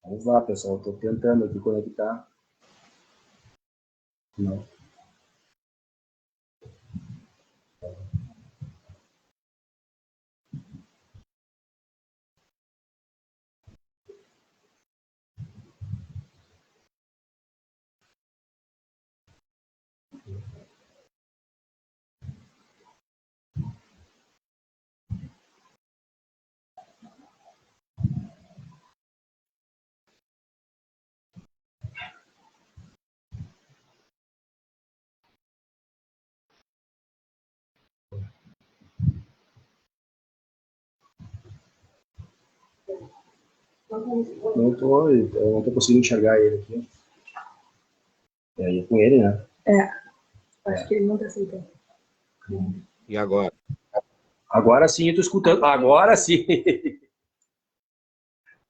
Vamos lá, pessoal. Estou tentando aqui conectar. Não. Eu não tô conseguindo enxergar ele aqui. É aí com ele, né? Acho que ele não tá aceitando. E agora? Agora sim, eu tô escutando. Agora sim.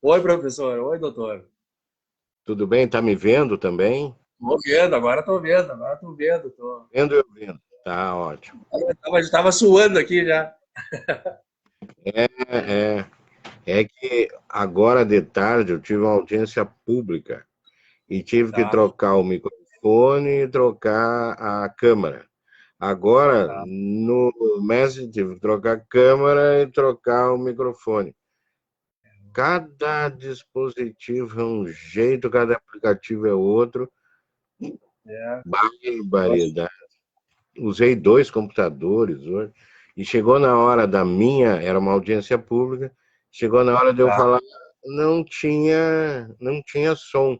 Oi, professor. Oi, doutor. Tudo bem? Tá me vendo também? Tô vendo, agora tô vendo. Tô... Vendo e ouvindo. Tá ótimo. Eu tava suando aqui já. É que agora de tarde eu tive uma audiência pública e tive que trocar o microfone e trocar a câmera. Agora, no Messenger, tive que trocar a câmera e trocar o microfone. Cada dispositivo é um jeito, cada aplicativo é outro. Barbaridade. Usei 2 computadores hoje. E chegou na hora da minha, era uma audiência pública, chegou na hora de eu falar, não tinha som.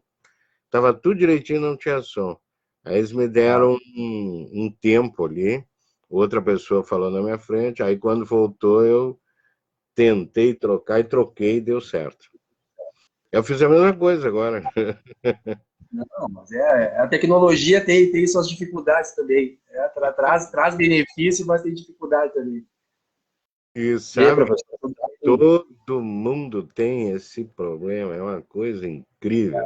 Estava tudo direitinho, não tinha som. Aí eles me deram um tempo ali, outra pessoa falou na minha frente, aí quando voltou eu tentei trocar e troquei e deu certo. Eu fiz a mesma coisa agora. Não, mas a tecnologia tem suas dificuldades também. Traz benefício, mas tem dificuldade também. E sabe, todo mundo tem esse problema, é uma coisa incrível.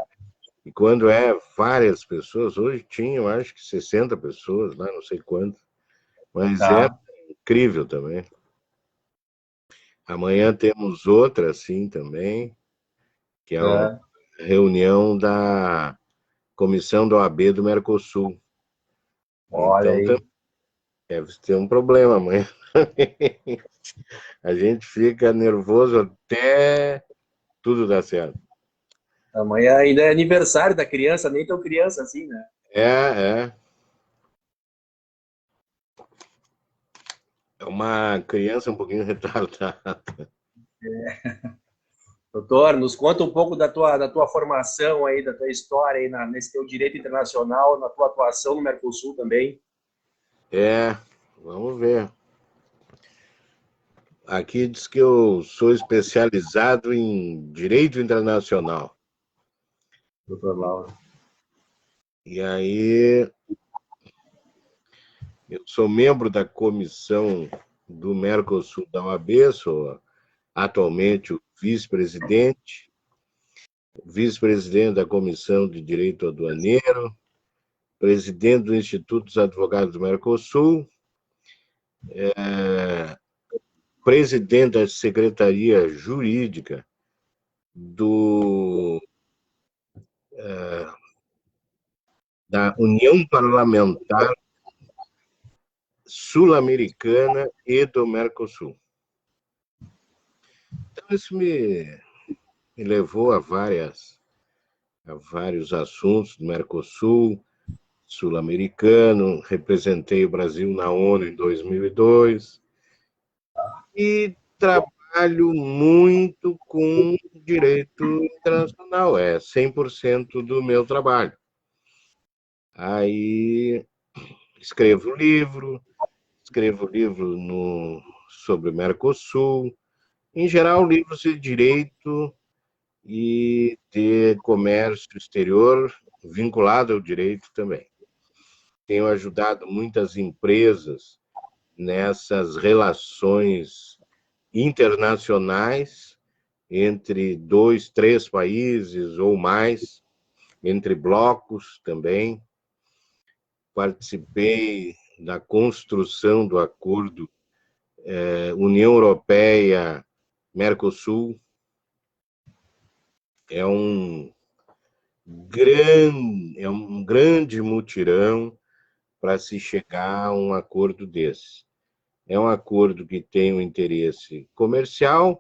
E quando é várias pessoas, hoje tinha, eu acho que 60 pessoas lá, não sei quantas, mas é incrível também. Amanhã temos outra assim também, que é uma reunião da Comissão da OAB do Mercosul. Olha então, deve ter um problema amanhã. A gente fica nervoso até tudo dar certo. Amanhã ainda é aniversário da criança, nem tão criança assim, né? É uma criança um pouquinho retardada. Doutor, nos conta um pouco da tua formação aí, da tua história aí nesse teu direito internacional, na tua atuação no Mercosul também. Vamos ver. Aqui diz que eu sou especializado em direito internacional. Doutor Lauro. E aí, eu sou membro da comissão do Mercosul da OAB, sou atualmente o vice-presidente da Comissão de Direito Aduaneiro, presidente do Instituto dos Advogados do Mercosul, presidente da Secretaria Jurídica da União Parlamentar Sul-Americana e do Mercosul. Então, isso me levou a vários assuntos do Mercosul, sul-americano, representei o Brasil na ONU em 2002 e trabalho muito com direito internacional, é 100% do meu trabalho. Aí escrevo livro sobre o Mercosul, em geral livros de direito e de comércio exterior vinculado ao direito também. Tenho ajudado muitas empresas nessas relações internacionais entre 2, 3 países ou mais, entre blocos também. participei da construção do acordo União Europeia-Mercosul. É um grande mutirão para se chegar a um acordo desse. É um acordo que tem um interesse comercial,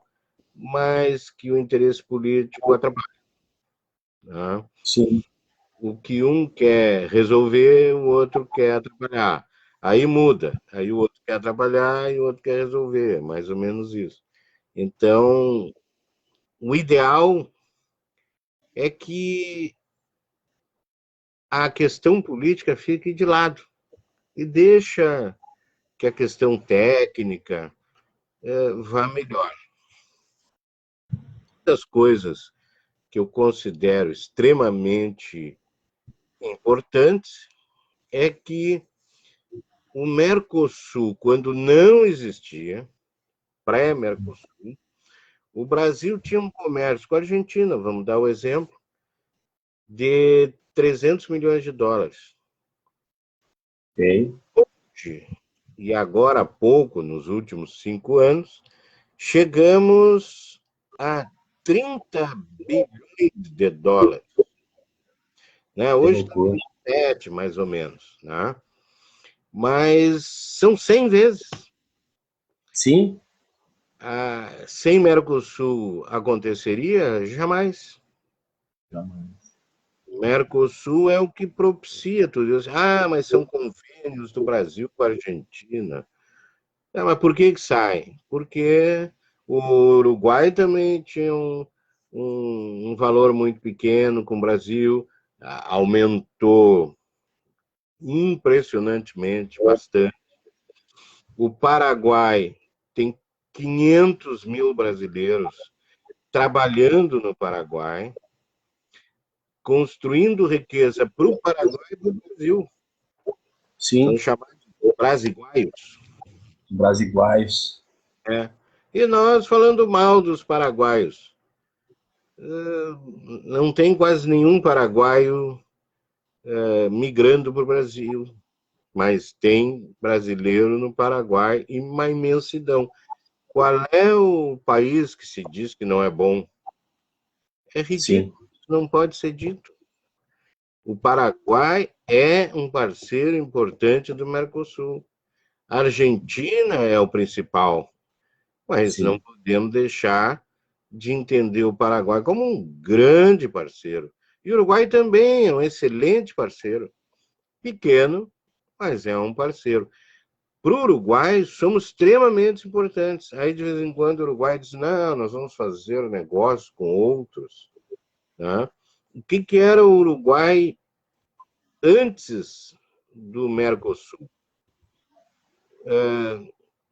mas que o interesse político atrapalha. Né? Sim. O que um quer resolver, o outro quer atrapalhar. Aí muda. Aí o outro quer atrapalhar e o outro quer resolver. Mais ou menos isso. Então, o ideal é que a questão política fique de lado e deixa que a questão técnica vá melhor. Uma das coisas que eu considero extremamente importantes é que o Mercosul, quando não existia, pré-Mercosul, o Brasil tinha um comércio com a Argentina, vamos dar o exemplo, de 300 milhões de dólares. Okay. E agora há pouco, nos últimos 5 anos, chegamos a 30 bilhões de dólares. Né? Hoje está 7, mais ou menos. Né? Mas são 100 vezes. Sim. Sem Mercosul aconteceria? Jamais. Jamais. Mercosul é o que propicia tudo isso. Mas são convênios do Brasil com a Argentina. Mas por que saem? Porque o Uruguai também tinha um valor muito pequeno com o Brasil, aumentou impressionantemente, bastante. O Paraguai tem 500 mil brasileiros trabalhando no Paraguai, construindo riqueza para o Paraguai e para o Brasil. Sim. São chamados de brasiguaios. Brasiguaios. E nós falando mal dos paraguaios. Não tem quase nenhum paraguaio migrando para o Brasil, mas tem brasileiro no Paraguai e uma imensidão. Qual é o país que se diz que não é bom? É ridículo, sim. Não pode ser dito. O Paraguai é um parceiro importante do Mercosul. A Argentina é o principal, mas sim, não podemos deixar de entender o Paraguai como um grande parceiro. E o Uruguai também é um excelente parceiro. Pequeno, mas é um parceiro. Para o Uruguai, somos extremamente importantes. Aí, de vez em quando, o Uruguai diz, não, nós vamos fazer negócio com outros. Né? O que era o Uruguai antes do Mercosul?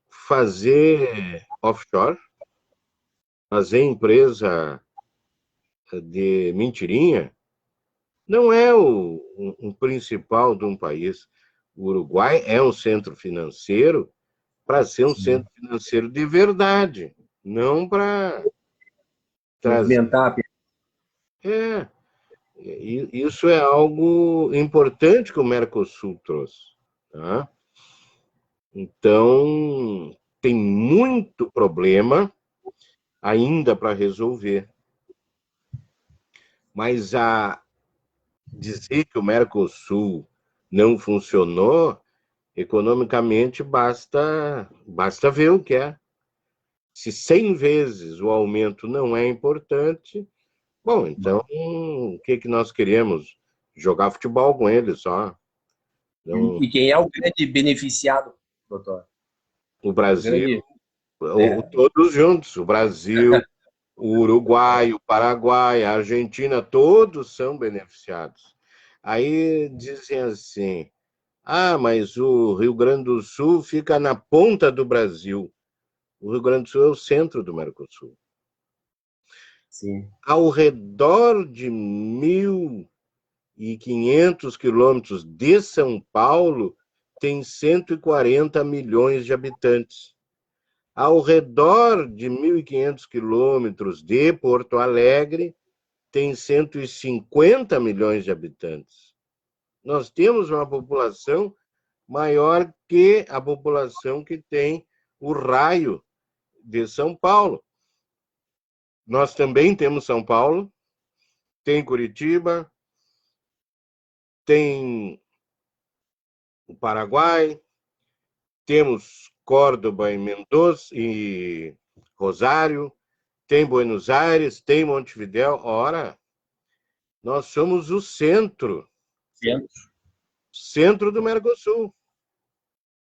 Fazer offshore, fazer empresa de mentirinha, não é o principal de um país. O Uruguai é um centro financeiro para ser um centro financeiro de verdade, não para trazer... Isso é algo importante que o Mercosul trouxe. Tá? Então, tem muito problema ainda para resolver. Mas dizer que o Mercosul não funcionou, economicamente, basta ver o que é. Se 100 vezes o aumento não é importante, bom, então o que nós queremos? Jogar futebol com eles só. Então, e quem é o grande beneficiado, doutor? O Brasil, todos juntos, o Brasil, o Uruguai, o Paraguai, a Argentina, todos são beneficiados. Aí dizem assim, mas o Rio Grande do Sul fica na ponta do Brasil. O Rio Grande do Sul é o centro do Mercosul. Sim. Ao redor de 1.500 quilômetros de São Paulo, tem 140 milhões de habitantes. Ao redor de 1.500 quilômetros de Porto Alegre, tem 150 milhões de habitantes. Nós temos uma população maior que a população que tem o raio de São Paulo. Nós também temos São Paulo, tem Curitiba, tem o Paraguai, temos Córdoba e Mendoza e Rosário, tem Buenos Aires, tem Montevidéu. Ora, nós somos o centro do Mercosul.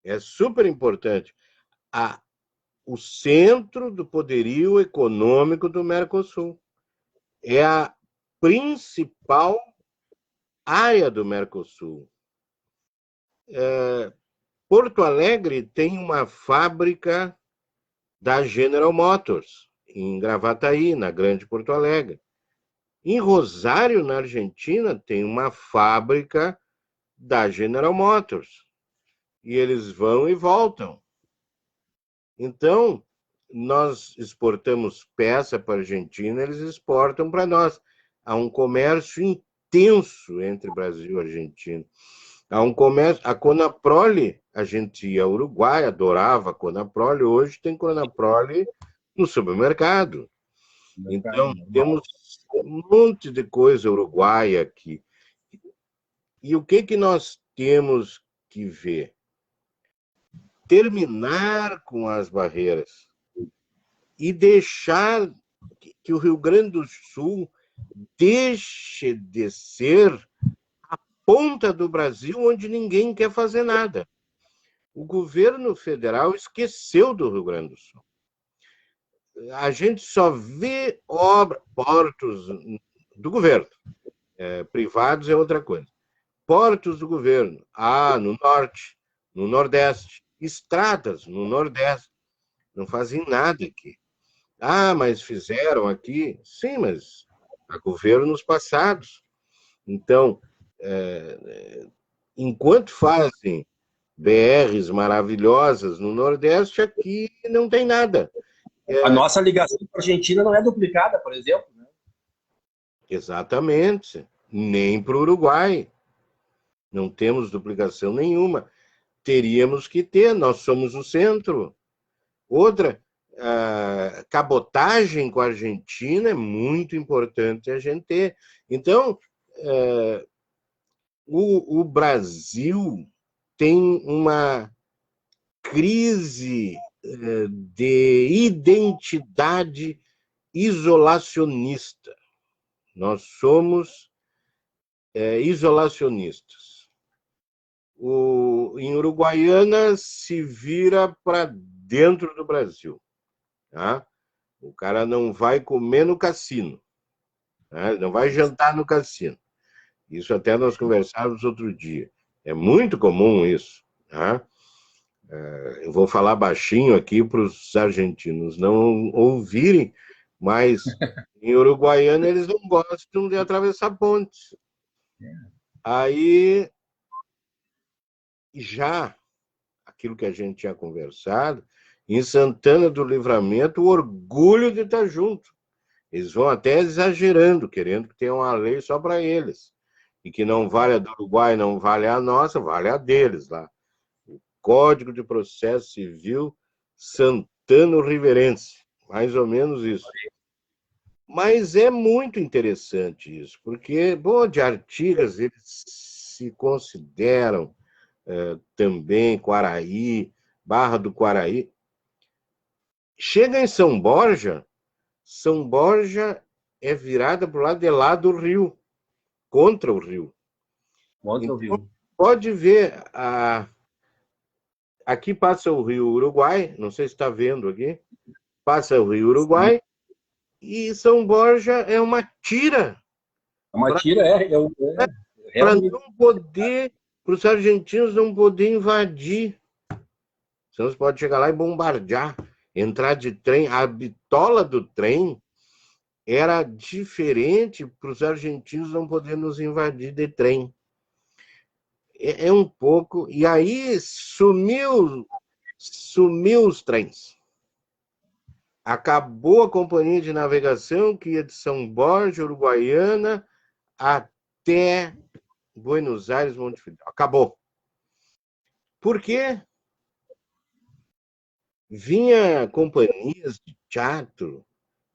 É super importante. O centro do poderio econômico do Mercosul. É a principal área do Mercosul. Porto Alegre tem uma fábrica da General Motors, em Gravataí, na Grande Porto Alegre. Em Rosário, na Argentina, tem uma fábrica da General Motors. E eles vão e voltam. Então, nós exportamos peça para a Argentina, eles exportam para nós. Há um comércio intenso entre Brasil e Argentina. Há um comércio. A Conaprole, a gente ia ao Uruguai, adorava a Conaprole, hoje tem Conaprole no supermercado. Então, temos um monte de coisa uruguaia aqui. E o que nós temos que ver? Terminar com as barreiras e deixar que o Rio Grande do Sul deixe de ser a ponta do Brasil onde ninguém quer fazer nada. O governo federal esqueceu do Rio Grande do Sul. A gente só vê portos do governo. Privados é outra coisa. Portos do governo. No norte, no nordeste. Estradas no nordeste. Não fazem nada aqui. Mas fizeram aqui. Sim, mas há governos passados. Então, enquanto fazem BRs maravilhosas no nordeste, aqui não tem nada. A nossa ligação com a Argentina não é duplicada, por exemplo, né? Exatamente. Nem para o Uruguai. Não temos duplicação nenhuma. Teríamos que ter, nós somos o centro. Outra, cabotagem com a Argentina é muito importante a gente ter. Então, o Brasil tem uma crise de identidade isolacionista. Nós somos isolacionistas. Em Uruguaiana se vira para dentro do Brasil. Tá? O cara não vai comer no cassino. Tá? Não vai jantar no cassino. Isso até nós conversávamos outro dia. É muito comum isso. Tá? Eu vou falar baixinho aqui para os argentinos não ouvirem, mas em Uruguaiana eles não gostam de atravessar pontes. Aí, já aquilo que a gente tinha conversado, em Santana do Livramento, o orgulho de estar junto. Eles vão até exagerando, querendo que tenha uma lei só para eles. E que não vale a do Uruguai, não vale a nossa, vale a deles lá. O Código de Processo Civil Santano-Riverense. Mais ou menos isso. Mas é muito interessante isso, porque, de Artigas, eles se consideram também Quaraí, Barra do Quaraí. Chega em São Borja é virada para o lado de lá do rio, contra o rio. Então, pode ver, aqui passa o rio Uruguai, não sei se está vendo aqui, passa o rio Uruguai, e São Borja é uma tira. Para não poder, para os argentinos não poder invadir. Senão você pode chegar lá e bombardear, entrar de trem. A bitola do trem era diferente para os argentinos não poderem nos invadir de trem. É um pouco... E aí sumiu os trens. Acabou a companhia de navegação que ia de São Borja, Uruguaiana, até Buenos Aires, Montevideo. Acabou. Por quê? Vinha companhias de teatro,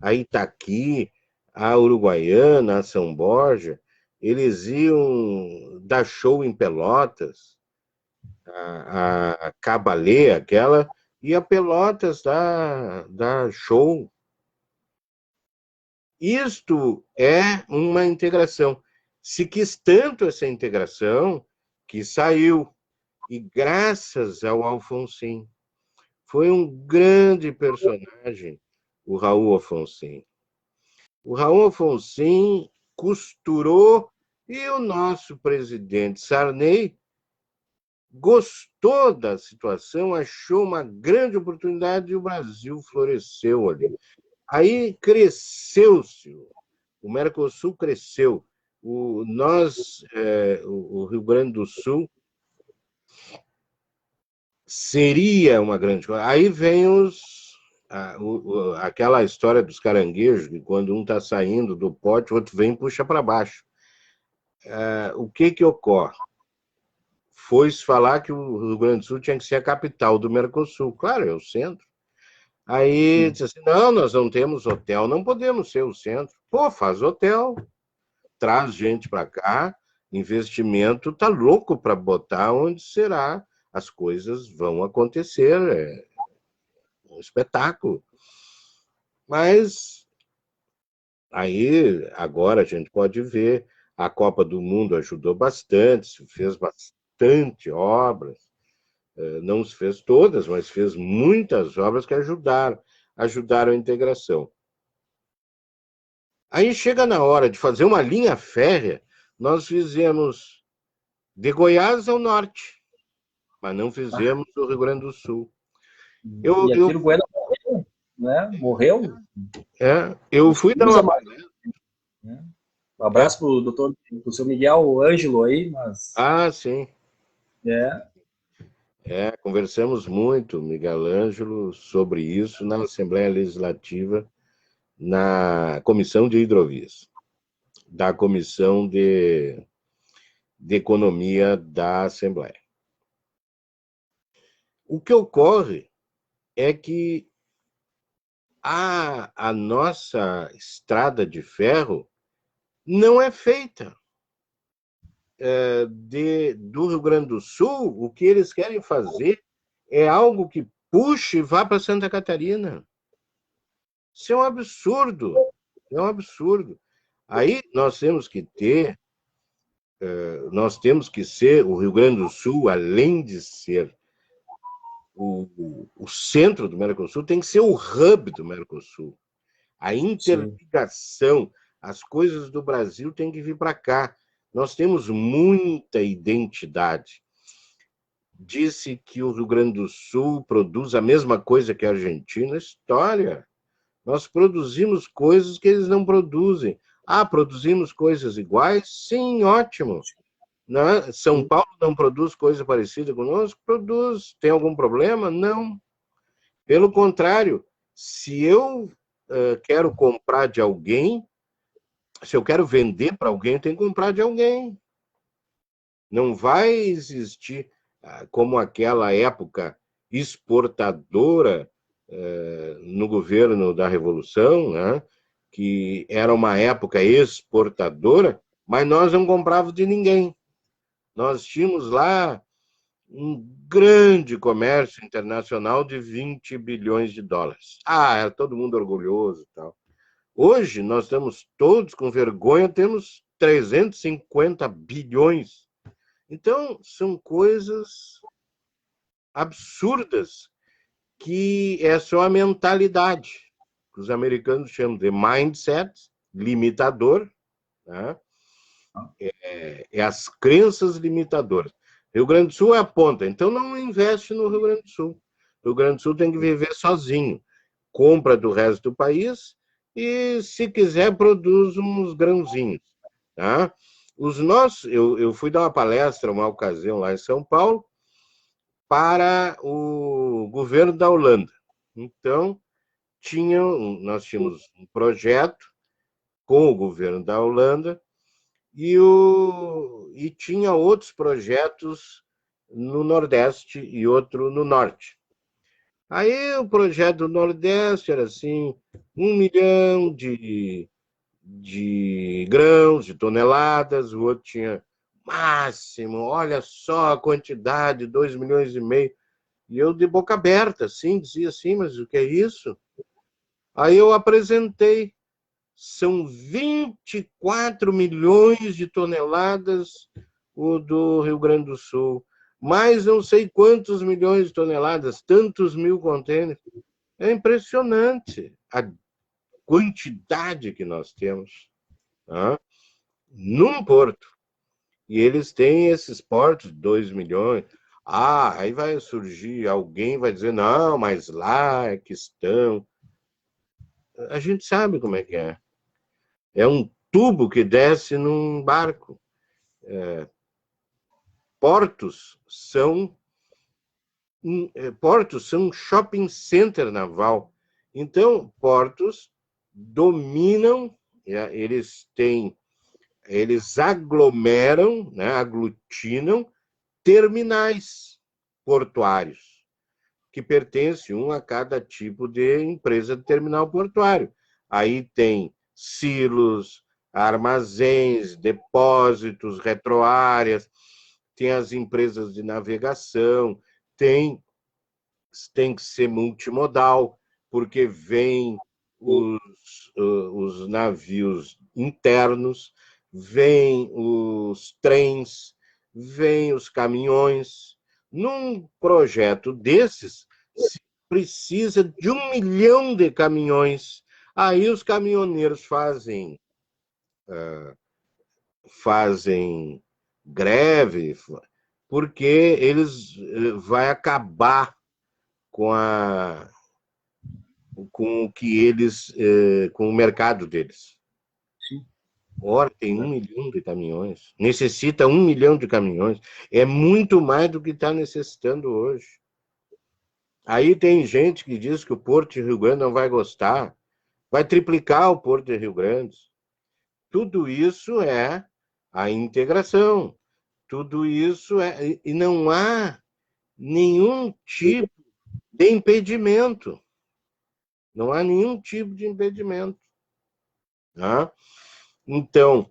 a Itaqui, a Uruguaiana, a São Borja, eles iam dar show em Pelotas, a Cabalê, aquela, e a Pelotas dá show. Isto é uma integração. Se quis tanto essa integração que saiu. E graças ao Alfonsin, foi um grande personagem, o Raul Alfonsin. O Raul Alfonsin costurou e o nosso presidente Sarney gostou da situação, achou uma grande oportunidade e o Brasil floresceu ali. Aí cresceu-se, o Mercosul cresceu. O Rio Grande do Sul, seria uma grande coisa. Aí vem aquela história dos caranguejos, que quando um está saindo do pote, o outro vem e puxa para baixo. O que ocorre? Foi-se falar que o Rio Grande do Sul tinha que ser a capital do Mercosul. Claro, é o centro. Aí disse assim, não, nós não temos hotel, não podemos ser o centro. Pô, faz hotel, traz gente para cá, investimento, tá louco para botar onde será. As coisas vão acontecer, é um espetáculo. Mas aí, agora a gente pode ver, a Copa do Mundo ajudou bastante, se fez bastante obras, não se fez todas, mas fez muitas obras que ajudaram a integração. Aí chega na hora de fazer uma linha férrea, nós fizemos de Goiás ao norte, mas não fizemos do Rio Grande do Sul. E aqui no Goiás morreu, né? Morreu. Eu fui dar uma palestra. Um abraço pro seu Miguel Ângelo aí, mas... Sim. É. Conversamos muito, Miguel Ângelo, sobre isso na Assembleia Legislativa, na Comissão de Hidrovias, da Comissão de Economia da Assembleia. O que ocorre é que a nossa estrada de ferro não é feita. Do Rio Grande do Sul, o que eles querem fazer é algo que puxe e vá para Santa Catarina. Isso é um absurdo. É um absurdo. Aí nós temos que ser o Rio Grande do Sul, além de ser o centro do Mercosul, tem que ser o hub do Mercosul. A interligação, as coisas do Brasil têm que vir para cá. Nós temos muita identidade. Disse que o Rio Grande do Sul produz a mesma coisa que a Argentina. História. Nós produzimos coisas que eles não produzem. Produzimos coisas iguais? Sim, ótimo. São Paulo não produz coisa parecida conosco? Produz. Tem algum problema? Não. Pelo contrário, se eu quero comprar de alguém, se eu quero vender para alguém, eu tenho que comprar de alguém. Não vai existir, como aquela época exportadora no governo da Revolução, né? Que era uma época exportadora, mas nós não comprávamos de ninguém. Nós tínhamos lá um grande comércio internacional de 20 bilhões de dólares. Era todo mundo orgulhoso e tal. Hoje, nós estamos todos com vergonha, temos 350 bilhões. Então, são coisas absurdas que é só a mentalidade, que os americanos chamam de mindset, limitador, né? As crenças limitadoras. Rio Grande do Sul é a ponta, então não investe no Rio Grande do Sul. O Rio Grande do Sul tem que viver sozinho. Compra do resto do país e, se quiser, produz uns grãozinhos. Tá? Eu fui dar uma palestra, uma ocasião lá em São Paulo, para o governo da Holanda. Então, nós tínhamos um projeto com o governo da Holanda e e tinha outros projetos no Nordeste e outro no Norte. Aí o projeto do Nordeste era assim, 1 milhão de grãos, de toneladas, o outro tinha máximo, olha só a quantidade, 2,5 milhões. E eu de boca aberta, assim, dizia assim, mas o que é isso? Aí eu apresentei, são 24 milhões de toneladas o do Rio Grande do Sul, mais não sei quantos milhões de toneladas, tantos mil contêineres. É impressionante a quantidade que nós temos, tá? Num porto. E eles têm esses portos, 2 milhões. Ah, aí vai surgir, alguém vai dizer, não, mas lá é que estão. A gente sabe como é que é. É um tubo que desce num barco. Portos são um shopping center naval. Então, portos dominam, eles aglomeram, né, aglutinam terminais portuários, que pertence um a cada tipo de empresa de terminal portuário. Aí tem silos, armazéns, depósitos, retroáreas, tem as empresas de navegação, tem que ser multimodal, porque vem os navios internos, vem os trens, vem os caminhões. Num projeto desses, se precisa de 1 milhão de caminhões. Aí os caminhoneiros fazem greve, porque eles vai acabar com o que eles, com o mercado deles. Ora, tem 1 milhão de caminhões, necessita 1 milhão de caminhões, é muito mais do que está necessitando hoje. Aí tem gente que diz que o Porto de Rio Grande não vai gostar, vai triplicar o Porto de Rio Grande. Tudo isso é a integração, tudo isso é, e não há nenhum tipo de impedimento. Não há nenhum tipo de impedimento. Tá? Então,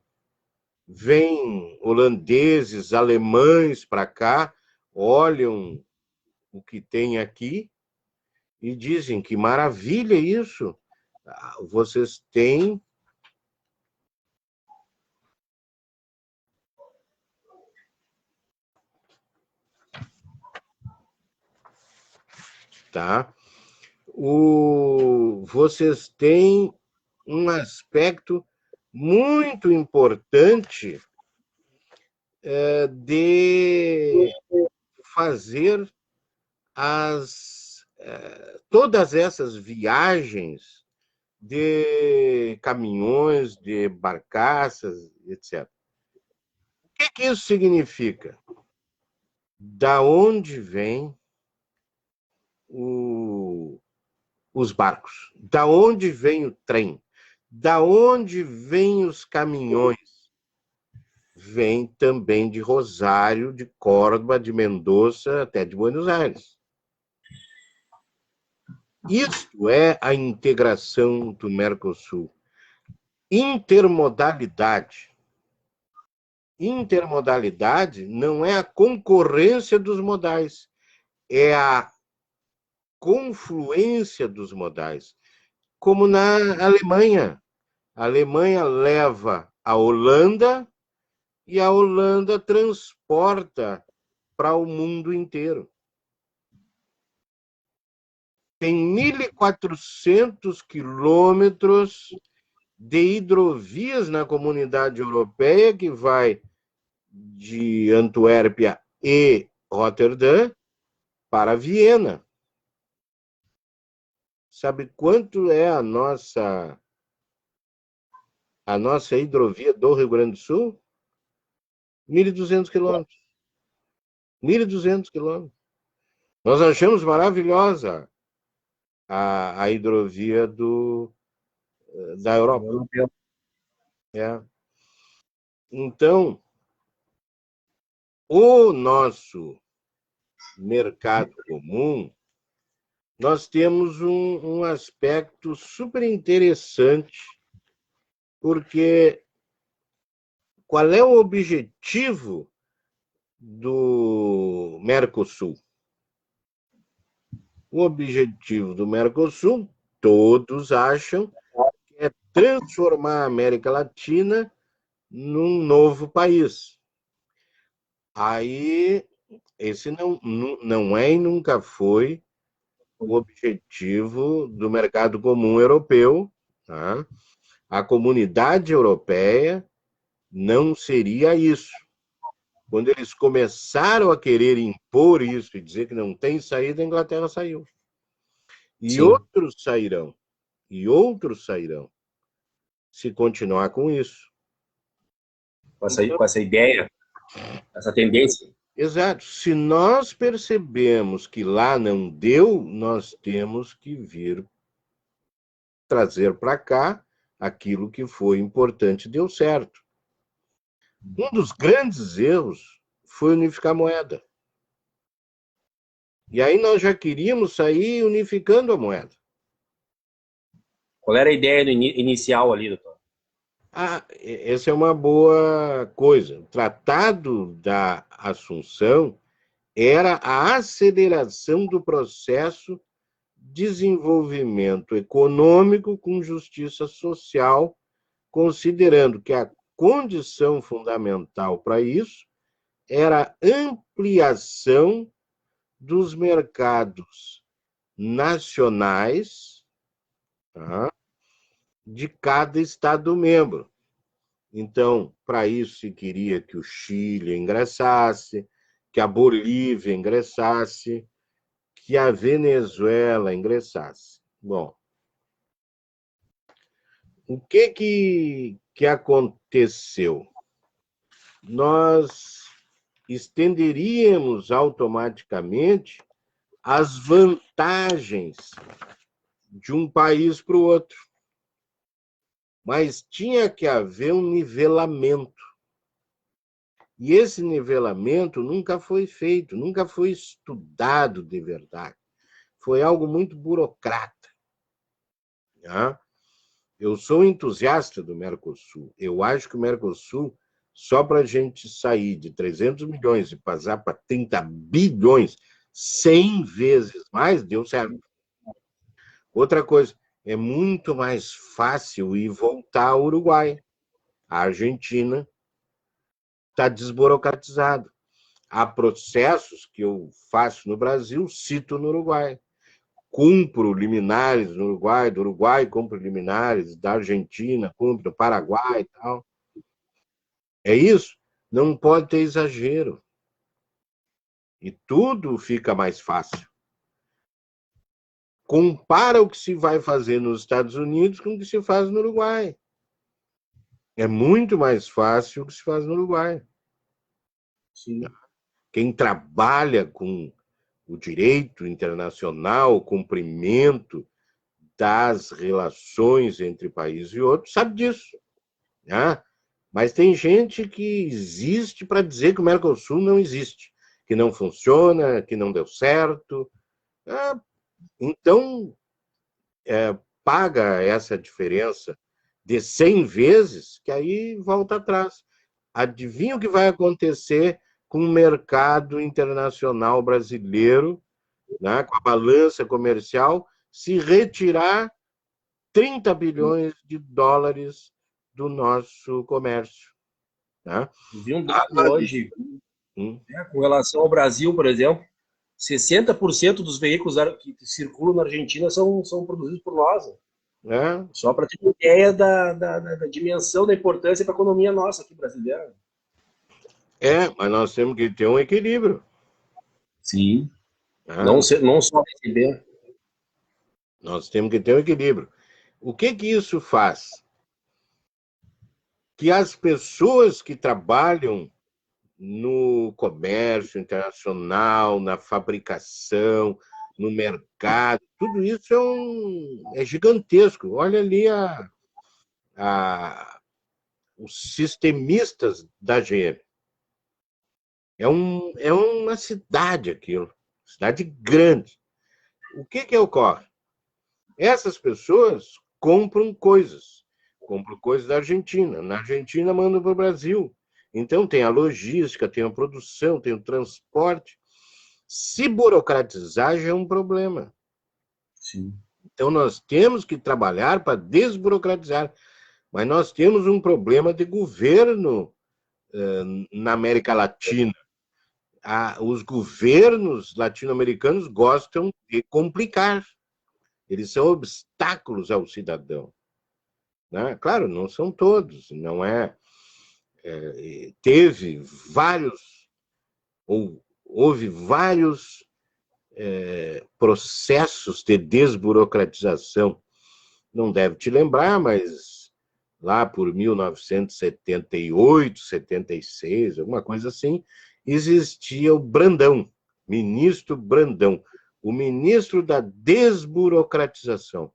vêm holandeses, alemães para cá, olham o que tem aqui e dizem que maravilha isso. Vocês têm tá? Vocês têm um aspecto muito importante de fazer todas essas viagens de caminhões, de barcaças, etc. O que isso significa? Da onde vêm os barcos? Da onde vem o trem? Da onde vêm os caminhões? Vem também de Rosário, de Córdoba, de Mendoza, até de Buenos Aires. Isto é a integração do Mercosul. Intermodalidade. Intermodalidade não é a concorrência dos modais, é a confluência dos modais. Como na Alemanha. A Alemanha leva a Holanda e a Holanda transporta para o mundo inteiro. Tem 1.400 quilômetros de hidrovias na comunidade europeia que vai de Antuérpia e Roterdã para Viena. Sabe quanto é a nossa hidrovia do Rio Grande do Sul? 1.200 quilômetros. 1.200 quilômetros. Nós achamos maravilhosa a hidrovia da Europa. É. Então, o nosso mercado comum, nós temos um aspecto super interessante, porque qual é o objetivo do Mercosul? O objetivo do Mercosul, todos acham, que é transformar a América Latina num novo país. Aí, esse não é e nunca foi o objetivo do mercado comum europeu, tá? A comunidade europeia não seria isso. Quando eles começaram a querer impor isso e dizer que não tem saída, a Inglaterra saiu. E Sim. outros sairão, se continuar com isso. Com essa ideia, essa tendência. Exato. Se nós percebemos que lá não deu, nós temos que vir trazer para cá aquilo que foi importante e deu certo. Um dos grandes erros foi unificar a moeda. E aí nós já queríamos sair unificando a moeda. Qual era a ideia inicial ali, doutor? Essa é uma boa coisa. O Tratado da Assunção era a aceleração do processo de desenvolvimento econômico com justiça social, considerando que a condição fundamental para isso era a ampliação dos mercados nacionais, tá, de cada Estado membro. Então, para isso se queria que o Chile ingressasse, que a Bolívia ingressasse, que a Venezuela ingressasse. Bom, o que aconteceu? Nós estenderíamos automaticamente as vantagens de um país para o outro. Mas tinha que haver um nivelamento. E esse nivelamento nunca foi feito, nunca foi estudado de verdade. Foi algo muito burocrata. Tá? Eu sou entusiasta do Mercosul. Eu acho que o Mercosul, só para a gente sair de 300 milhões e passar para 30 bilhões, 100 vezes mais, deu certo. Outra coisa, é muito mais fácil ir voltar ao Uruguai. A Argentina está desburocratizado. Há processos que eu faço no Brasil, cito no Uruguai. Cumpro liminares no Uruguai, do Uruguai cumpro liminares, da Argentina cumpro, do Paraguai e tal. É isso? Não pode ter exagero. E tudo fica mais fácil. Compara o que se vai fazer nos Estados Unidos com o que se faz no Uruguai. É muito mais fácil o que se faz no Uruguai. Sim. Quem trabalha com o direito internacional, o cumprimento das relações entre país e outro, sabe disso. Né? Mas tem gente que existe para dizer que o Mercosul não existe, que não funciona, que não deu certo. Então, paga essa diferença de 100 vezes, que aí volta atrás. Adivinha o que vai acontecer com o mercado internacional brasileiro, né, com a balança comercial, se retirar 30 bilhões de dólares do nosso comércio. Né? Vi um dado hoje, com relação ao Brasil, por exemplo, 60% dos veículos que circulam na Argentina são produzidos por nós. É. Só para ter uma ideia da dimensão, da importância para a economia nossa aqui brasileira. Mas nós temos que ter um equilíbrio. Sim. Não só receber. Nós temos que ter um equilíbrio. O que isso faz? Que as pessoas que trabalham no comércio internacional, na fabricação, no mercado, tudo isso é gigantesco. Olha ali os sistemistas da GM. É uma cidade aquilo, cidade grande. O que ocorre? Essas pessoas compram coisas da Argentina. Na Argentina mandam para o Brasil. Então tem a logística, tem a produção, tem o transporte. Se burocratizar já é um problema. Sim. Então nós temos que trabalhar para desburocratizar. Mas nós temos um problema de governo na América Latina. Os governos latino-americanos gostam de complicar. Eles são obstáculos ao cidadão. Né? Claro, não são todos, não é. Houve vários processos de desburocratização. Não deve te lembrar, mas lá por 1978, 76, alguma coisa assim, existia o Brandão, ministro Brandão, o ministro da desburocratização.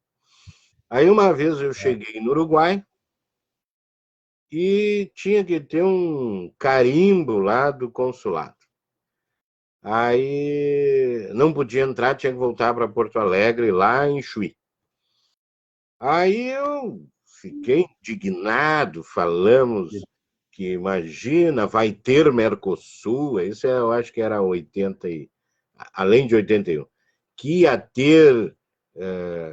Aí uma vez eu cheguei no Uruguai e tinha que ter um carimbo lá do consulado. Aí não podia entrar, tinha que voltar para Porto Alegre, lá em Chuí. Aí eu fiquei indignado, falamos que, imagina, vai ter Mercosul, isso eu acho que era 80, além de 81, que ia ter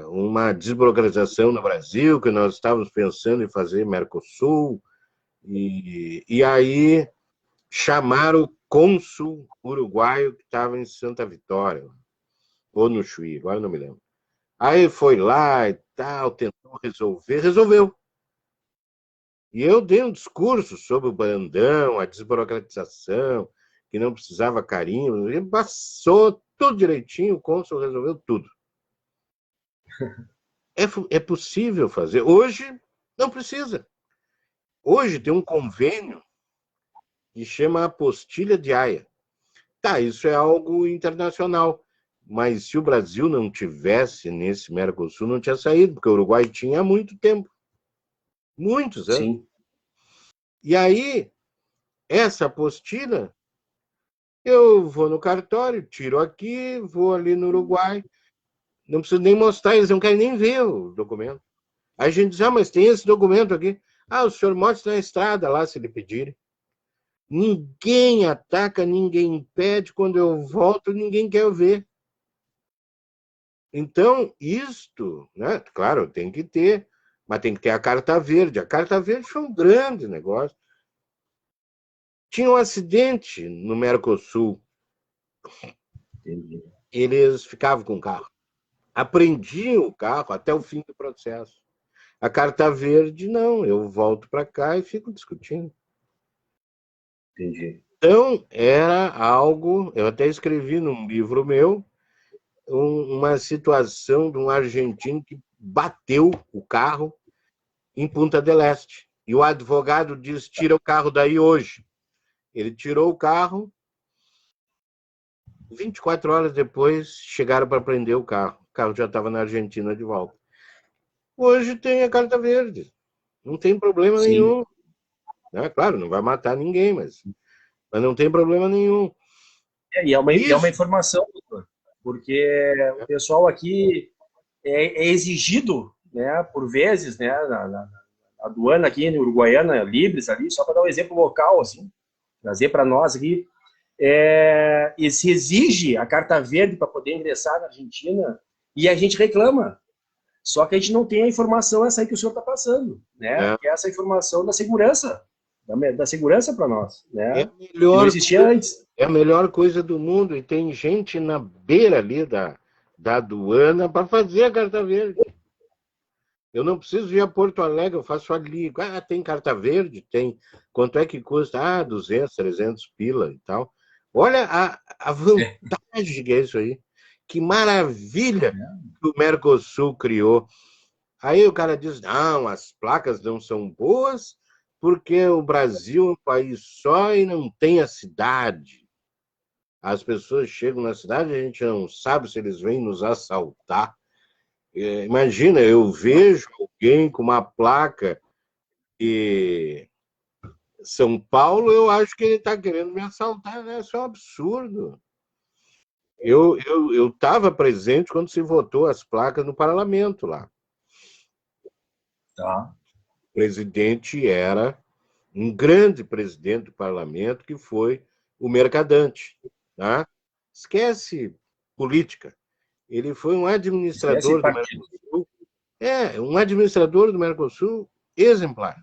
uma desburocratização no Brasil, que nós estávamos pensando em fazer Mercosul, e aí chamaram o cônsul uruguaio que estava em Santa Vitória, ou no Chuí, agora não me lembro. Aí foi lá e tal, tentou resolveu. E eu dei um discurso sobre o Brandão, a desburocratização, que não precisava carinho, e passou tudo direitinho, o cônsul resolveu tudo. É possível fazer. Hoje, não precisa. Hoje tem um convênio que chama Apostilha de Haia. Tá, isso é algo internacional. Mas se o Brasil não tivesse nesse Mercosul, não tinha saído, porque o Uruguai tinha há muito tempo. Muitos anos. Sim. E aí, essa apostila, eu vou no cartório, tiro aqui, vou ali no Uruguai, não preciso nem mostrar, eles não querem nem ver o documento. Aí a gente diz, mas tem esse documento aqui. O senhor mostra na estrada lá, se ele pedirem. Ninguém ataca, ninguém impede, quando eu volto, ninguém quer ver. Então, isto, né? Claro, tem que ter, mas tem que ter a Carta Verde. A Carta Verde foi um grande negócio. Tinha um acidente no Mercosul. Entendi. Eles ficavam com o carro. Apreendiam o carro até o fim do processo. A Carta Verde, não. Eu volto para cá e fico discutindo. Entendi. Então, era algo... Eu até escrevi num livro meu uma situação de um argentino que bateu o carro em Punta del Este. E o advogado diz, tira o carro daí hoje. Ele tirou o carro, 24 horas depois chegaram para prender o carro. O carro já estava na Argentina de volta. Hoje tem a Carta Verde. Não tem problema nenhum. Claro, não vai matar ninguém, mas não tem problema nenhum. E é uma informação, porque o pessoal aqui é exigido, né, por vezes, né, na aduana aqui em Uruguaiana, Libres ali, só para dar um exemplo local, assim, trazer para nós aqui, e se exige a Carta Verde para poder ingressar na Argentina, e a gente reclama. Só que a gente não tem a informação essa aí que o senhor está passando, né? Que é essa informação da segurança para nós, né? Não existia antes. É a melhor coisa do mundo, e tem gente na beira ali da aduana para fazer a Carta Verde. Eu não preciso ir a Porto Alegre, eu faço ali. Tem Carta Verde? Tem. Quanto é que custa? 200, 300 pila e tal. Olha a vantagem que é isso aí. Que maravilha que o Mercosul criou. Aí o cara diz, não, as placas não são boas porque o Brasil é um país só e não tem a cidade. As pessoas chegam na cidade e a gente não sabe se eles vêm nos assaltar. Imagina, eu vejo alguém com uma placa São Paulo, eu acho que ele está querendo me assaltar, né? Isso é um absurdo. Eu estava presente quando se votou as placas no parlamento lá. Tá. O presidente era um grande presidente do parlamento, que foi o Mercadante. Tá? Esquece política. Ele foi um Esquece administrador do partido. Mercosul. Um administrador do Mercosul exemplar.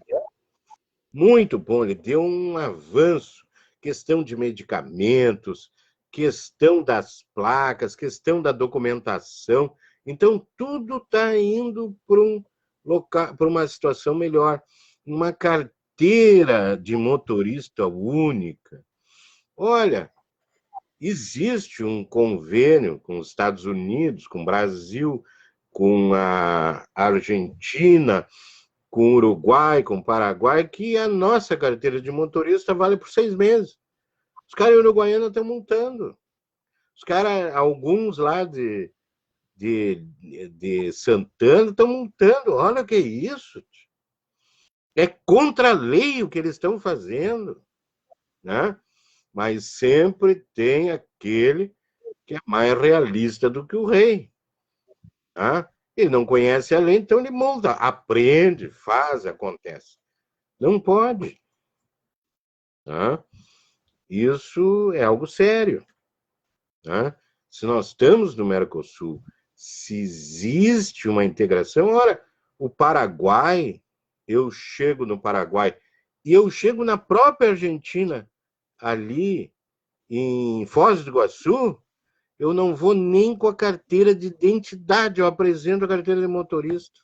Muito bom, ele deu um avanço. Questão de medicamentos, questão das placas, questão da documentação. Então, tudo está indo para uma situação melhor. Uma carteira de motorista única. Olha, existe um convênio com os Estados Unidos, com o Brasil, com a Argentina, com o Uruguai, com o Paraguai, que a nossa carteira de motorista vale por 6 meses. Os caras uruguaianos estão montando. Os caras, alguns lá de Santana, estão montando. Olha o que é isso. É contra a lei o que eles estão fazendo. Né? Mas sempre tem aquele que é mais realista do que o rei. Tá? Ele não conhece a lei, então ele monta, aprende, faz, acontece. Não pode. Tá? Isso é algo sério. Tá? Se nós estamos no Mercosul, se existe uma integração, ora, o Paraguai, eu chego no Paraguai e eu chego na própria Argentina, ali em Foz do Iguaçu, eu não vou nem com a carteira de identidade, eu apresento a carteira de motorista.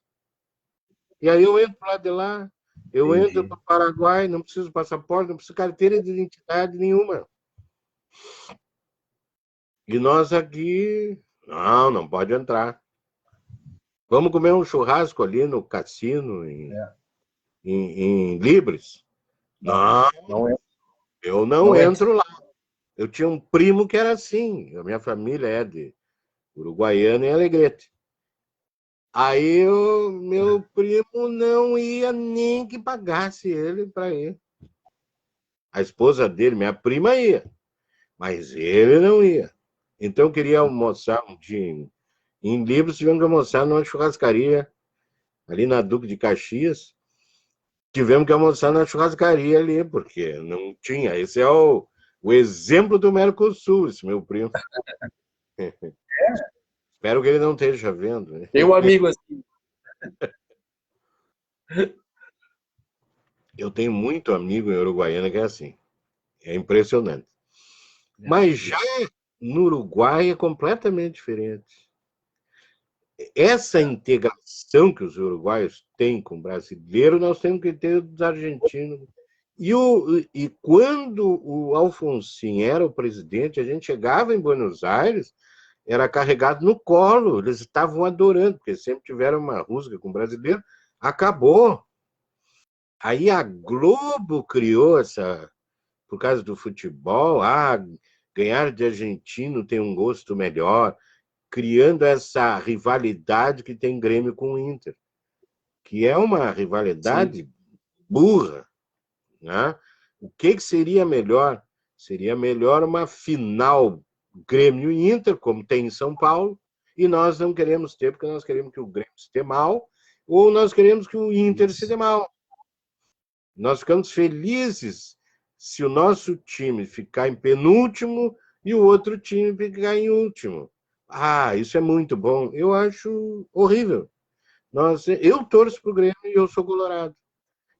E aí eu entro lá de lá, eu entro para o Paraguai, não preciso passaporte, não preciso carteira de identidade nenhuma. E nós aqui, não pode entrar. Vamos comer um churrasco ali no cassino, em Libres? Não, eu não entro lá. Eu tinha um primo que era assim, a minha família é de Uruguaiana e Alegrete. Aí o meu primo não ia nem que pagasse ele para ir. A esposa dele, minha prima, ia, mas ele não ia. Então eu queria almoçar um dia em Libras, tivemos que almoçar numa churrascaria ali na Duque de Caxias. Tivemos que almoçar na churrascaria ali, porque não tinha. Esse é o exemplo do Mercosul, esse meu primo. Espero que ele não esteja vendo. Né? Tem um amigo assim. Eu tenho muito amigo em Uruguaiana que é assim. É impressionante. Mas já no Uruguai é completamente diferente. Essa integração que os uruguaios têm com o brasileiro, nós temos que ter dos argentinos. E quando o Alfonsín era o presidente, a gente chegava em Buenos Aires, era carregado no colo, eles estavam adorando, porque sempre tiveram uma rusga com o brasileiro, acabou. Aí a Globo criou essa, por causa do futebol, ganhar de argentino tem um gosto melhor, criando essa rivalidade que tem Grêmio com o Inter, que é uma rivalidade burra. Né? O que seria melhor? Seria melhor uma final Grêmio e Inter, como tem em São Paulo, e nós não queremos ter, porque nós queremos que o Grêmio se dê mal, ou nós queremos que o Inter se dê mal. Nós ficamos felizes se o nosso time ficar em penúltimo e o outro time ficar em último. Isso é muito bom. Eu acho horrível. Eu torço para o Grêmio e eu sou colorado.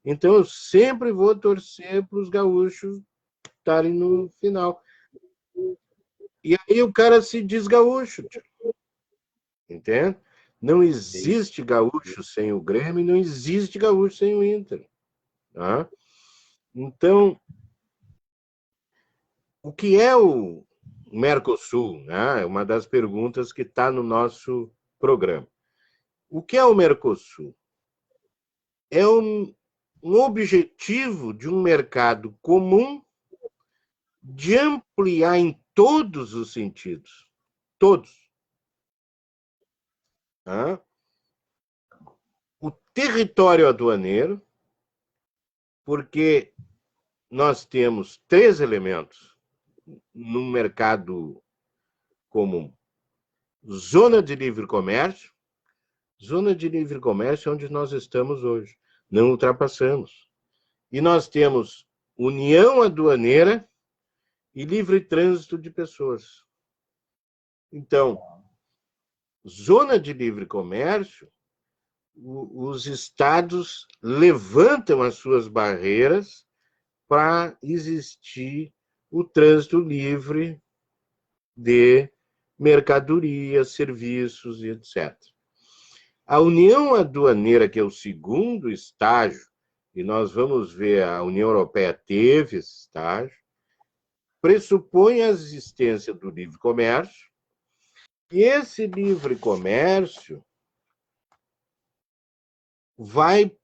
Então eu sempre vou torcer para os gaúchos estarem no final. E aí o cara se diz gaúcho. Entende? Não existe gaúcho sem o Grêmio, não existe gaúcho sem o Inter. Tá? Então, o que é o Mercosul? Né? É uma das perguntas que está no nosso programa. O que é o Mercosul? É um objetivo de um mercado comum de ampliar em todos os sentidos. Todos. Tá? O território aduaneiro, porque nós temos 3 elementos no mercado comum. Zona de livre comércio. Zona de livre comércio é onde nós estamos hoje. Não ultrapassamos. E nós temos união aduaneira e livre trânsito de pessoas. Então, zona de livre comércio, os estados levantam as suas barreiras para existir o trânsito livre de mercadorias, serviços e etc. A união aduaneira, que é o segundo estágio, e nós vamos ver, a União Europeia teve esse estágio, pressupõe a existência do livre comércio, e esse livre comércio vai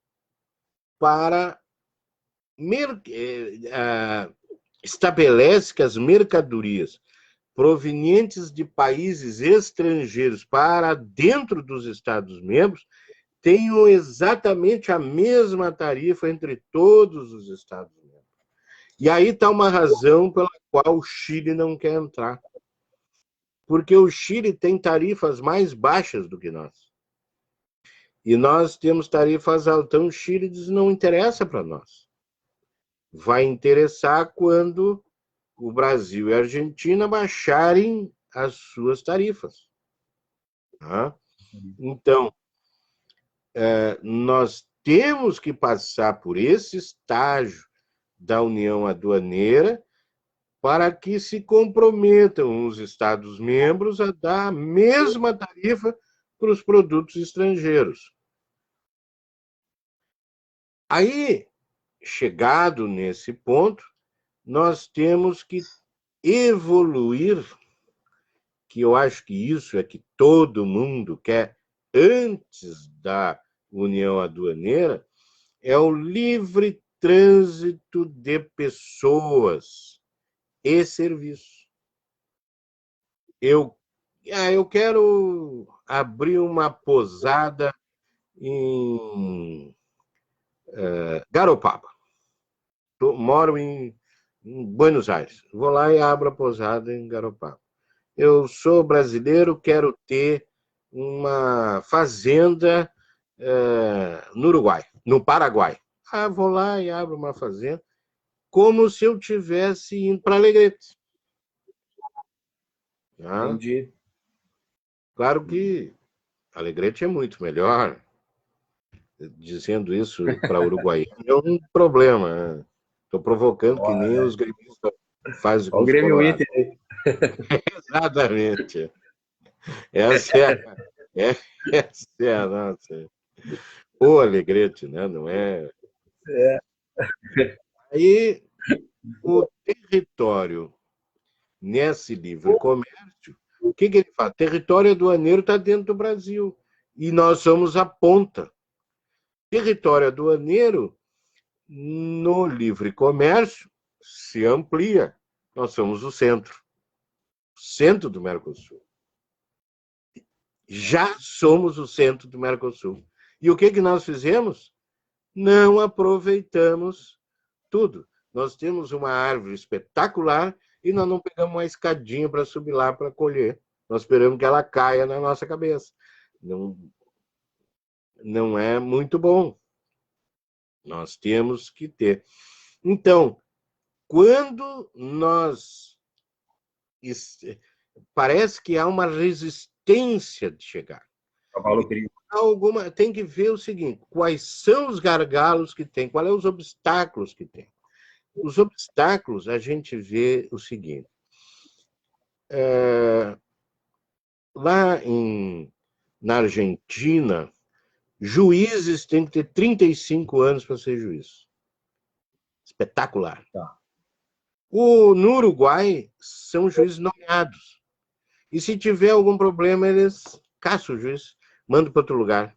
para estabelece que as mercadorias provenientes de países estrangeiros para dentro dos Estados-membros tenham exatamente a mesma tarifa entre todos os Estados-membros. E aí está uma razão pela qual o Chile não quer entrar. Porque o Chile tem tarifas mais baixas do que nós. E nós temos tarifas altas. Então, o Chile diz, não interessa para nós. Vai interessar quando o Brasil e a Argentina baixarem as suas tarifas. Tá? Então, nós temos que passar por esse estágio da União Aduaneira para que se comprometam os Estados-membros a dar a mesma tarifa para os produtos estrangeiros. Aí, chegado nesse ponto, nós temos que evoluir, que eu acho que isso é que todo mundo quer antes da União Aduaneira, é o livre trânsito de pessoas e serviços. Eu quero abrir uma posada em Garopaba. Moro em Buenos Aires. Vou lá e abro a posada em Garopaba. Eu sou brasileiro, quero ter uma fazenda no Uruguai, no Paraguai. Vou lá e abro uma fazenda, como se eu tivesse indo para Alegrete. Entendi. Claro que Alegrete é muito melhor. Dizendo isso para Uruguai é um problema. Estou provocando que nem os gremistas fazem com o os Grêmio colorados. Inter. Exatamente. Essa é a nossa. O Alegrete, né? Não é? Aí, o território, nesse livre comércio, o que ele fala? Território aduaneiro está dentro do Brasil. E nós somos a ponta. Território aduaneiro, no livre comércio, se amplia. Nós somos o centro do Mercosul. Já somos o centro do Mercosul. E o que nós fizemos? Não aproveitamos tudo. Nós temos uma árvore espetacular e nós não pegamos uma escadinha para subir lá para colher. Nós esperamos que ela caia na nossa cabeça. Não é muito bom. Nós temos que ter. Então, quando nós... Parece que há uma resistência de chegar. Tem que ver o seguinte, quais são os gargalos que tem, quais são os obstáculos que tem. Os obstáculos, a gente vê o seguinte. Lá na Argentina, juízes têm que ter 35 anos para ser juiz. Espetacular. Tá. No Uruguai, são juízes nomeados. E se tiver algum problema, eles caçam o juiz, mandam para outro lugar.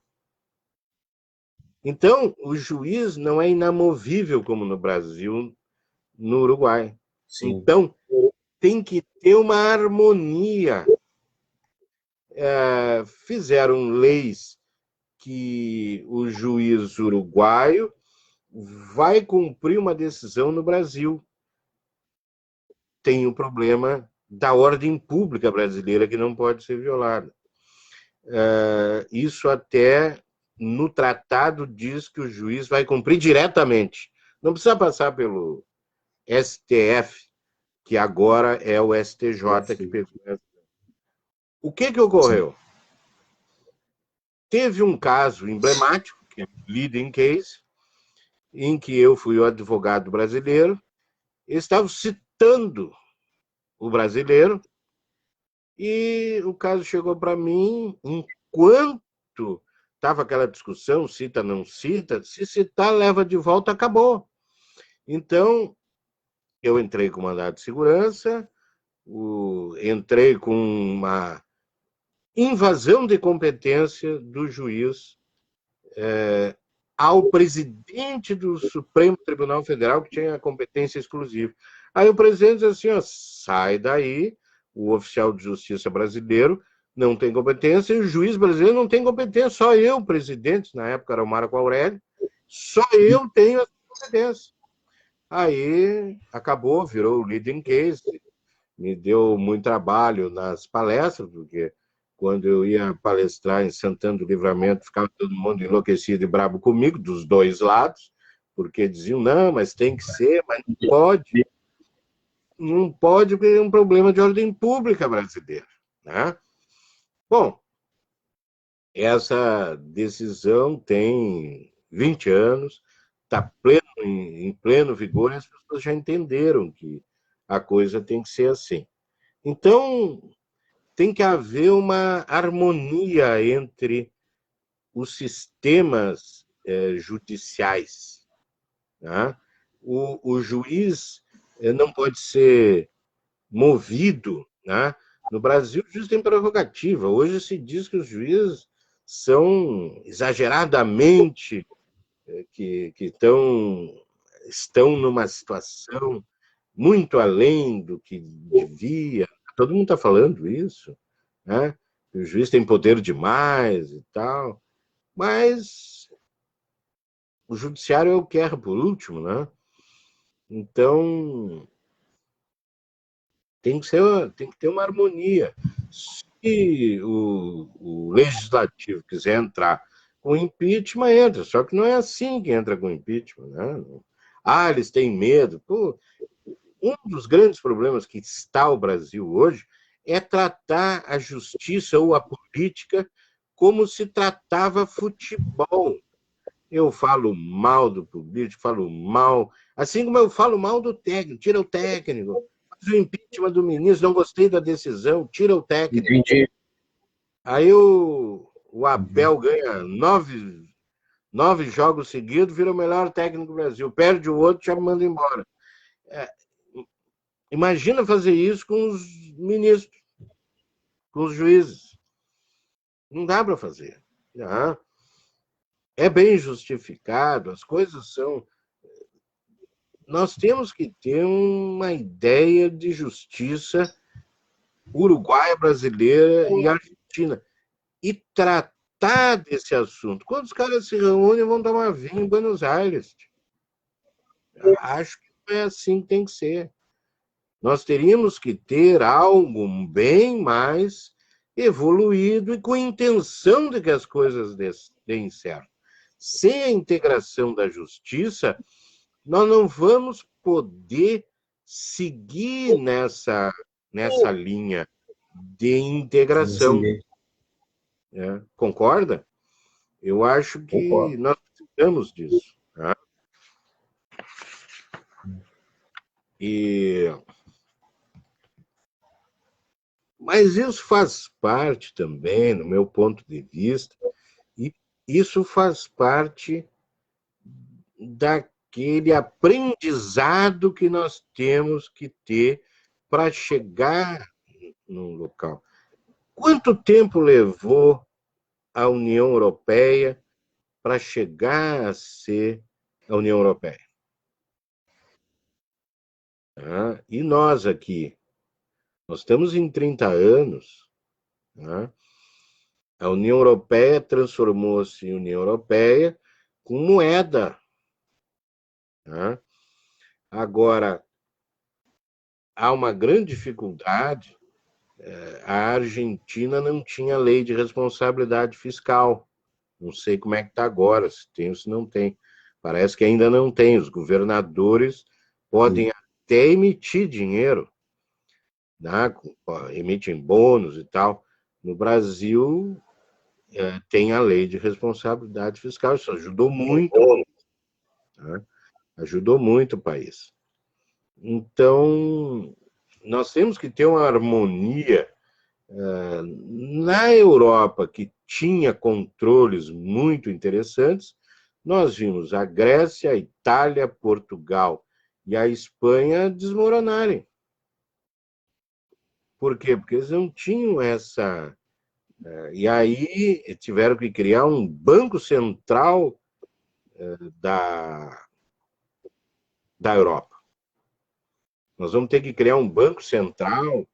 Então, o juiz não é inamovível como no Brasil, no Uruguai. Sim. Então, tem que ter uma harmonia. Fizeram leis que o juiz uruguaio vai cumprir uma decisão no Brasil. Tem o problema da ordem pública brasileira que não pode ser violada. Isso até no tratado diz que o juiz vai cumprir diretamente. Não precisa passar pelo STF, que agora é o STJ que pegou. O que ocorreu? Teve um caso emblemático, que é o leading case, em que eu fui o advogado brasileiro, estava citando o brasileiro, e o caso chegou para mim, enquanto estava aquela discussão, cita, não cita, se citar, leva de volta, acabou. Então, eu entrei com mandado de segurança, entrei com uma invasão de competência do juiz ao presidente do Supremo Tribunal Federal, que tinha a competência exclusiva. Aí o presidente diz assim, ó, sai daí, o oficial de justiça brasileiro não tem competência e o juiz brasileiro não tem competência, só eu, presidente, na época era o Marco Aurélio, só eu tenho essa competência. Aí acabou, virou o leading case, me deu muito trabalho nas palestras, porque quando eu ia palestrar em Santana do Livramento, ficava todo mundo enlouquecido e bravo comigo, dos dois lados, porque diziam, não, mas tem que ser, mas não pode. Não pode, porque é um problema de ordem pública brasileira. Né? Bom, essa decisão tem 20 anos, está em pleno vigor, e as pessoas já entenderam que a coisa tem que ser assim. Então, tem que haver uma harmonia entre os sistemas judiciais. Né? O juiz não pode ser movido. Né? No Brasil, o juiz tem prerrogativa. Hoje se diz que os juízes são exageradamente que estão numa situação muito além do que devia. Todo mundo está falando isso, né? O juiz tem poder demais e tal, mas o judiciário é o que erra por último, né? Então tem que ter uma harmonia. Se o legislativo quiser entrar com impeachment, entra. Só que não é assim que entra com impeachment, né? Eles têm medo. Pô, um dos grandes problemas que está o Brasil hoje é tratar a justiça ou a política como se tratava futebol. Eu falo mal do político, falo mal, assim como eu falo mal do técnico, tira o técnico. Faz o impeachment do ministro, não gostei da decisão, tira o técnico. Entendi. Aí o Abel ganha 9 jogos seguidos, vira o melhor técnico do Brasil. Perde o outro, já manda embora. Imagina fazer isso com os ministros, com os juízes. Não dá para fazer. É bem justificado, as coisas são... Nós temos que ter uma ideia de justiça uruguaia, brasileira e argentina. E tratar desse assunto. Quando os caras se reúnem, vão tomar vinho em Buenos Aires. Acho que não é assim que tem que ser. Nós teríamos que ter algo bem mais evoluído e com intenção de que as coisas deem certo. Sem a integração da justiça, nós não vamos poder seguir nessa linha de integração. Concorda? Eu acho que nós precisamos disso. Tá? Mas isso faz parte também, no meu ponto de vista, e isso faz parte daquele aprendizado que nós temos que ter para chegar num local. Quanto tempo levou a União Europeia para chegar a ser a União Europeia? E nós aqui, nós estamos em 30 anos, a União Europeia transformou-se em União Europeia com moeda. Né? Agora, há uma grande dificuldade. A Argentina não tinha lei de responsabilidade fiscal. Não sei como é que está agora, se tem ou se não tem. Parece que ainda não tem. Os governadores podem até emitir dinheiro, né? Emitem bônus e tal. No Brasil, tem a lei de responsabilidade fiscal. Isso ajudou muito, né? Ajudou muito o país. Então, nós temos que ter uma harmonia. Na Europa, que tinha controles muito interessantes, nós vimos a Grécia, a Itália, Portugal e a Espanha desmoronarem. Por quê? Porque eles não tinham essa. E aí tiveram que criar um banco central da, da Europa. Nós vamos ter que criar um banco central.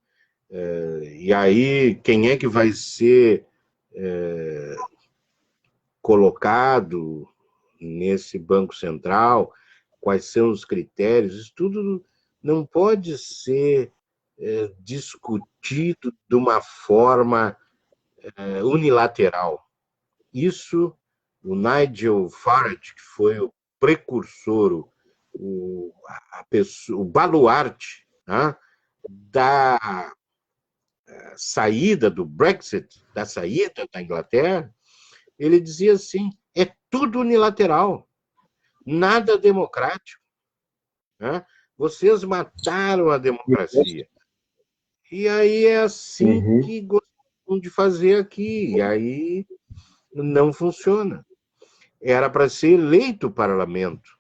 E aí, quem é que vai ser colocado nesse Banco Central? Quais são os critérios? Isso tudo não pode ser discutido de uma forma unilateral. Isso, o Nigel Farage, que foi o precursor, o baluarte, né, da saída do Brexit, da saída da Inglaterra, ele dizia assim: é tudo unilateral, nada democrático. Né? Vocês mataram a democracia. E aí é assim que gostam de fazer aqui. E aí não funciona. Era para ser eleito o parlamento.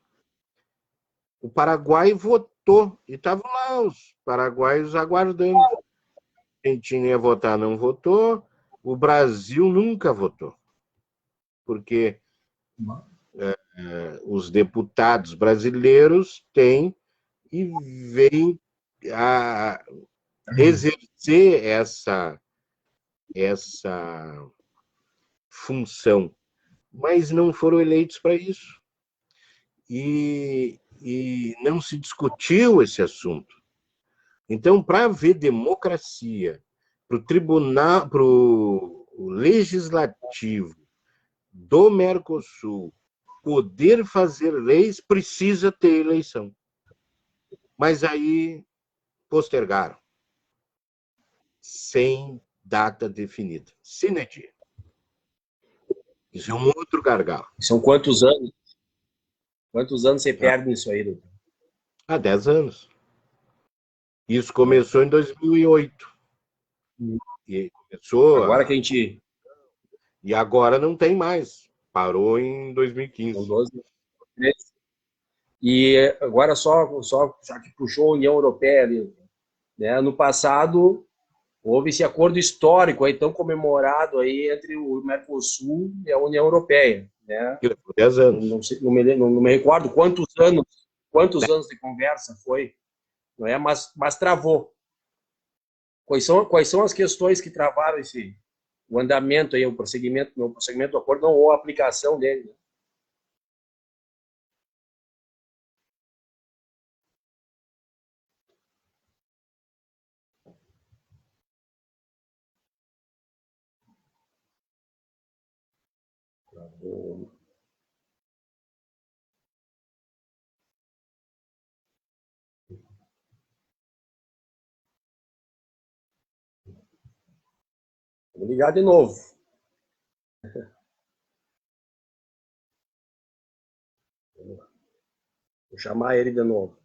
O Paraguai votou, e estavam lá os paraguaios aguardando. Quem tinha que votar não votou, o Brasil nunca votou. Porque os deputados brasileiros têm e vêm a exercer essa função, mas não foram eleitos para isso. E não se discutiu esse assunto. Então, para haver democracia, para o tribunal, para o legislativo do Mercosul poder fazer leis, precisa ter eleição. Mas aí postergaram, sem data definida. Sine die. Isso é um outro gargalo. São quantos anos? Quantos anos você perde nisso aí, doutor? Há 10 anos. Isso começou em 2008. E começou. Agora que a gente. E agora não tem mais. Parou em 2015. São 12, 13. E agora só já que puxou a União Europeia ali, né? No passado houve esse acordo histórico aí tão comemorado aí entre o Mercosul e a União Europeia, né? 10 anos. Não me recordo quantos anos de conversa foi, não é? Mas travou. Quais são as questões que travaram o andamento aí, o prosseguimento do acordo, não, ou a aplicação dele? Né? Vou ligar de novo. Vou chamar ele de novo.